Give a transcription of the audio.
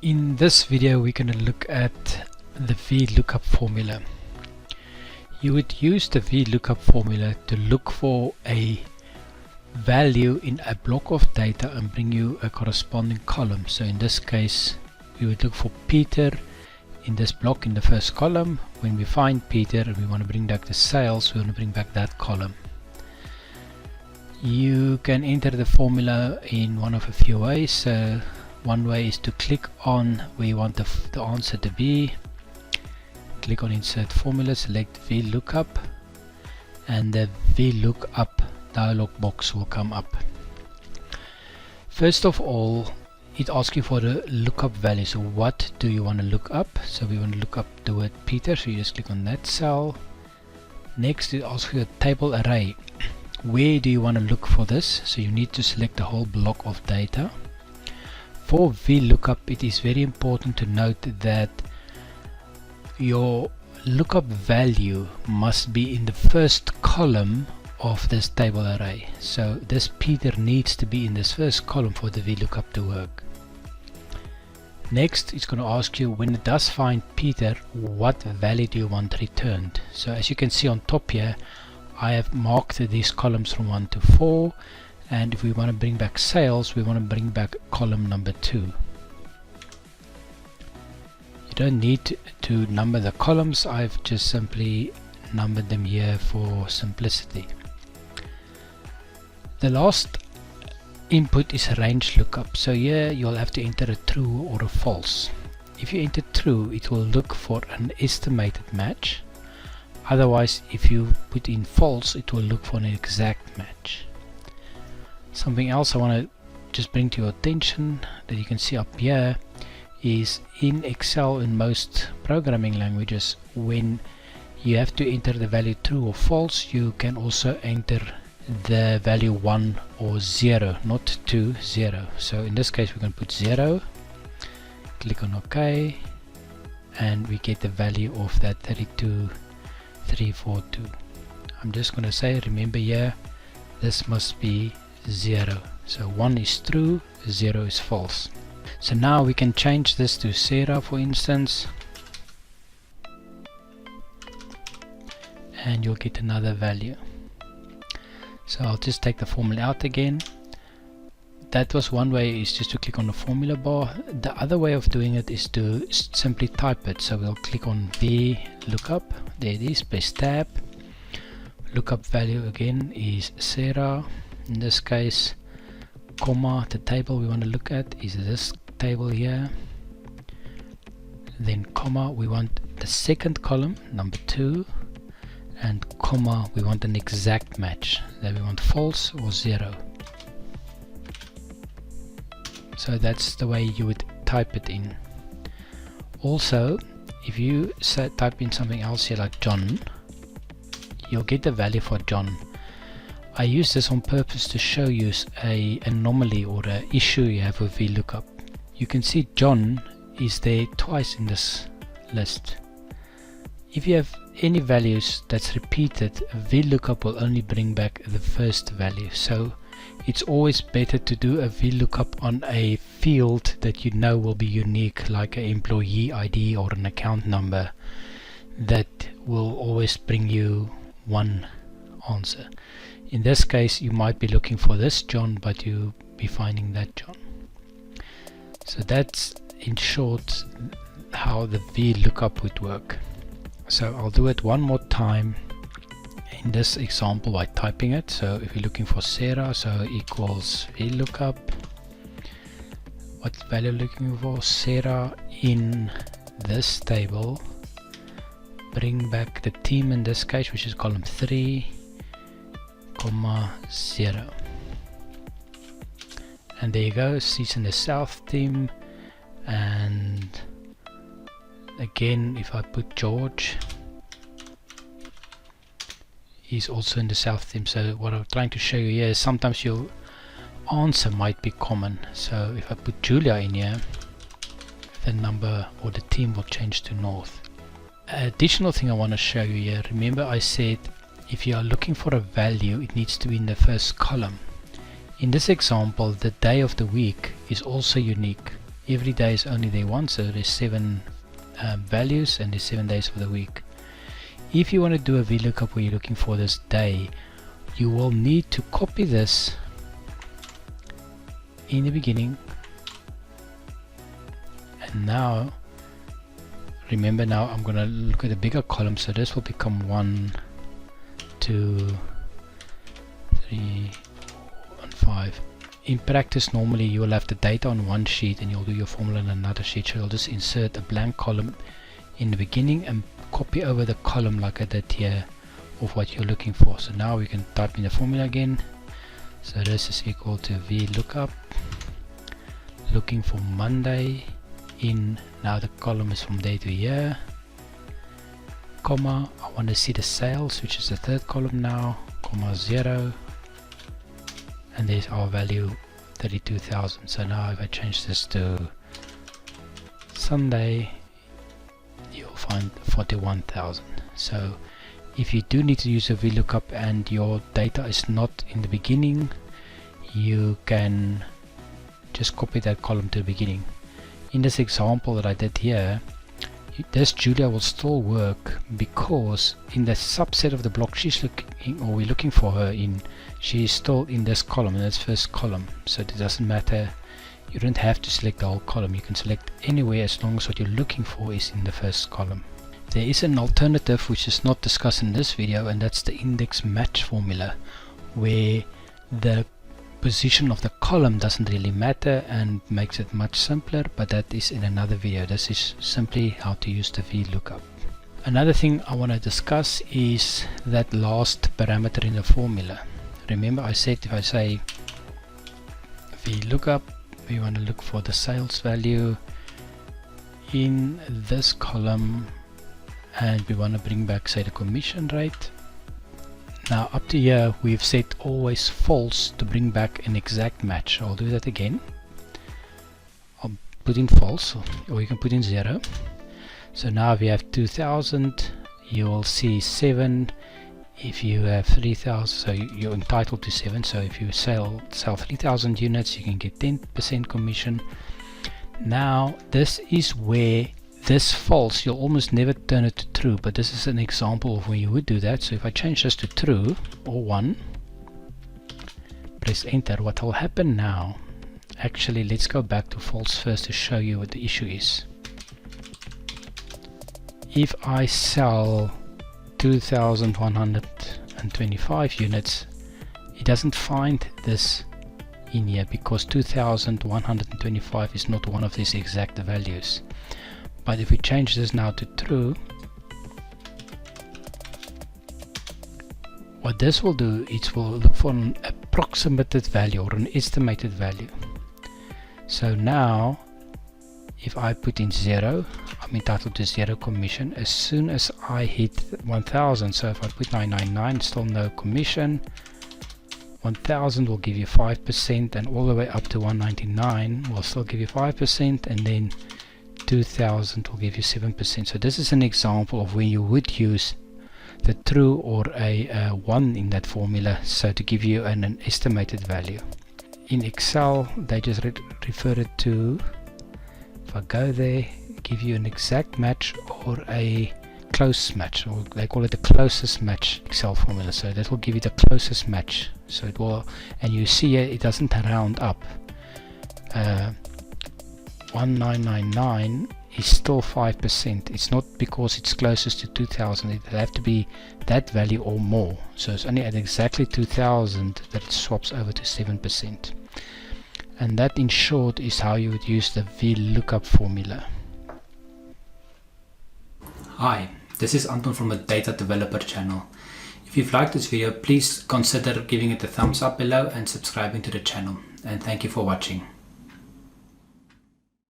In this video we're going to look at the VLOOKUP formula. You would use the VLOOKUP formula to look for a value in a block of data and bring you a corresponding column. So in this case we would look for Peter in this block in the first column. When we find Peter and we want to bring back the sales, we want to bring back that column. You can enter the formula in one of a few ways. So one way is to click on where you want the answer to be, click on insert formula, select VLOOKUP, and the VLOOKUP dialog box will come up. First of all, it asks you for the lookup value. So what do you want to look up? So we want to look up the word Peter, so you just click on that cell. Next it asks you a table array. Where do you want to look for this? So you need to select the whole block of data. For VLOOKUP, it is very important to note that your lookup value must be in the first column of this table array. So this Peter needs to be in this first column for the VLOOKUP to work. Next, it's going to ask you, when it does find Peter, what value do you want returned? So as you can see on top here, I have marked these columns from 1 to 4. And if we want to bring back sales, we want to bring back column number 2. You don't need to number the columns, I've just simply numbered them here for simplicity. The last input is range lookup. So here you'll have to enter a true or a false. If you enter true, it will look for an estimated match. Otherwise, if you put in false, it will look for an exact match. Something else I want to just bring to your attention that you can see up here is in Excel, in most programming languages, when you have to enter the value true or false, you can also enter the value 1 or 0, not 2, 0. So in this case we're going to put 0, click on OK, and we get the value of that 32342. I'm just going to say, remember here, this must be 0. So 1 is true, 0 is false. So now we can change this to Sarah, for instance, and you'll get another value. So I'll just take the formula out again. That was one way, is just to click on the formula bar. The other way of doing it is to simply type it. So we'll click on VLOOKUP, there it is, press tab. Lookup value again is Sarah. In this case, comma, the table we want to look at is this table here. Then comma, we want the second column, number 2, and comma, we want an exact match, that we want false or 0. So that's the way you would type it in. Also, if you type in something else here like John, you'll get the value for John. I use this on purpose to show you an anomaly or an issue you have with VLOOKUP. You can see John is there twice in this list. If you have any values that's repeated, VLOOKUP will only bring back the first value. So it's always better to do a VLOOKUP on a field that you know will be unique, like an employee ID or an account number. That will always bring you one answer. In this case you might be looking for this John, but you'll be finding that John. So that's in short how the VLOOKUP would work. So I'll do it one more time in this example by typing it. So if you're looking for Sarah, so equals VLOOKUP, what value looking for? Sarah in this table, bring back the team in this case, which is column 3, comma 0. And there you go, she's in the south team. And again, if I put George, he's also in the south team. So what I'm trying to show you here is sometimes your answer might be common. So if I put Julia in here, the number or the team will change to north. Additional thing I want to show you here, remember I said if you are looking for a value, it needs to be in the first column. In this example, the day of the week is also unique. every day is only there once, so there's 7 values and there's 7 days of the week. If you want to do a VLOOKUP where you're looking for this day, you will need to copy this in the beginning, and now remember, now I'm going to look at a bigger column, so this will become 1, 2, 3, 4, and 5. In practice, normally you will have the data on one sheet and you'll do your formula on another sheet, so you'll just insert a blank column in the beginning and copy over the column like I did here of what you're looking for. So now we can type in the formula again. So this is equal to VLOOKUP, looking for Monday in, now the column is from day to year, comma, I want to see the sales, which is the third column now, comma 0, and there's our value 32,000. So now if I change this to Sunday, you'll find 41,000. So if you do need to use a VLOOKUP and your data is not in the beginning, you can just copy that column to the beginning. In this example that I did here, this Julia will still work because in the subset of the block she's looking, or we're looking for her in, she is still in this column, in this first column. So it doesn't matter, you don't have to select the whole column, you can select anywhere as long as what you're looking for is in the first column. There is an alternative which is not discussed in this video, and that's the index match formula, where the position of the column doesn't really matter and makes it much simpler, but that is in another video. This is simply how to use the VLOOKUP. Another thing I want to discuss is that last parameter in the formula. Remember I said if I say VLOOKUP, we want to look for the sales value in this column and we want to bring back, say, the commission rate. Now up to here we've set always false to bring back an exact match. I'll do that again. I'll put in false, or you can put in 0. So now if you have 2000, you will see 7. If you have 3000, so you're entitled to 7. So if you sell 3000 units, you can get 10% commission. Now this is where this false, you'll almost never turn it to true, but this is an example of where you would do that. So if I change this to true or 1, press enter, what will happen now, actually let's go back to false first to show you what the issue is. If I sell 2125 units, it doesn't find this in here because 2125 is not one of these exact values. But if we change this now to true, what this will do, it will look for an approximated value or an estimated value. So now if I put in 0, I'm entitled to 0 commission. As soon as I hit 1000, so if I put 999, still no commission. 1000 will give you 5%, and all the way up to 199 will still give you 5%, and then 2000 will give you 7%. So this is an example of where you would use the true or a 1 in that formula, so to give you an estimated value. In Excel they just refer it to, if I go there, give you an exact match or a close match, or they call it the closest match Excel formula. So that will give you the closest match. So it will, and you see here it doesn't round up. 1999 is still 5%. It's not because it's closest to 2000, it will have to be that value or more. So it's only at exactly 2000 that it swaps over to 7%. And that in short is how you would use the VLOOKUP formula. Hi, this is Anton from the Data Developer channel. If you've liked this video, please consider giving it a thumbs up below and subscribing to the channel. And thank you for watching.